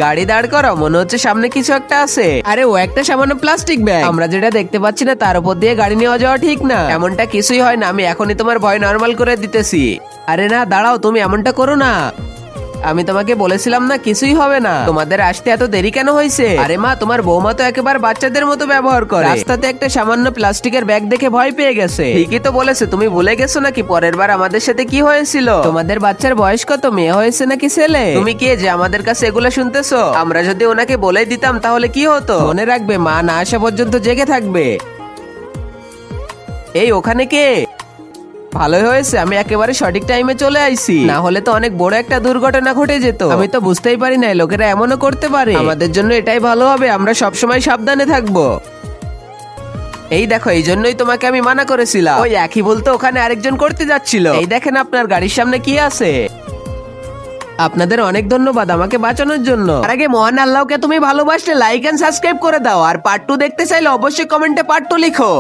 গাড়ি দাঁড় করো, মনে হচ্ছে সামনে কিছু একটা আছে। আরে ও একটা সামান্য প্লাস্টিক ব্যাগ, আমরা যেটা দেখতে পাচ্ছি না তার উপর দিয়ে গাড়ি নিয়ে যাওয়া ঠিক না। এমনটা কিছুই হয় না, আমি এখনই তোমার ভয় নরমাল করে দিতেছি। আরে না দাঁড়াও, তুমি এমনটা করো না, আমি তোমাকে বলেছিলাম না কিছুই হবে না। তোমাদের আসতে এত দেরি কেন হয়েছে? আরে মা, তোমার বৌমা তো একেবারে বাচ্চাদের মতো ব্যবহার করে, রাস্তাতে একটা সামান্য প্লাস্টিকের ব্যাগ দেখে ভয় পেয়ে গেছে। ঠিকই তো বলেছে, তুমি ভুলে গেছো নাকি পরের বার আমাদের সাথে কি হয়েছিল? তোমাদের বাচ্চার বয়স কত, মেয়ে হয়েছে নাকি ছেলে? তুমি কে যে আমাদের কাছে এগুলো শুনতেছো? আমরা যদি ওনাকে বলে দিতাম তাহলে কি হতো? মনে রাখবে, মা না আসা পর্যন্ত জেগে থাকবে। এই ওখানে কে? ভালোই হয়েছে আমি একেবারে সঠিক টাইমে চলে আইছি, না হলে তো অনেক বড় একটা দুর্ঘটনা ঘটে যেত। আমি তো বুঝতেই পারি না লোকেরা এমনও করতে পারে। আমাদের জন্য এটাই ভালো হবে, আমরা সবসময় সাবধানে থাকবো। এই দেখো, এই জন্যই তোমাকে আমি মানা করেছিলাম। ওই একই বলতে ওখানে আরেকজন করতে যাচ্ছিল। এই দেখেন আপনার গাড়ির সামনে কি আছে। আপনাদের অনেক ধন্যবাদ আমাকে বাঁচানোর জন্য। আর আগে মহান আল্লাহকে তুমি ভালোবাসলে লাইক এন্ড সাবস্ক্রাইব করে দাও। আর পার্ট 2 দেখতে চাইলে অবশ্যই কমেন্টে পার্ট 2 লিখো।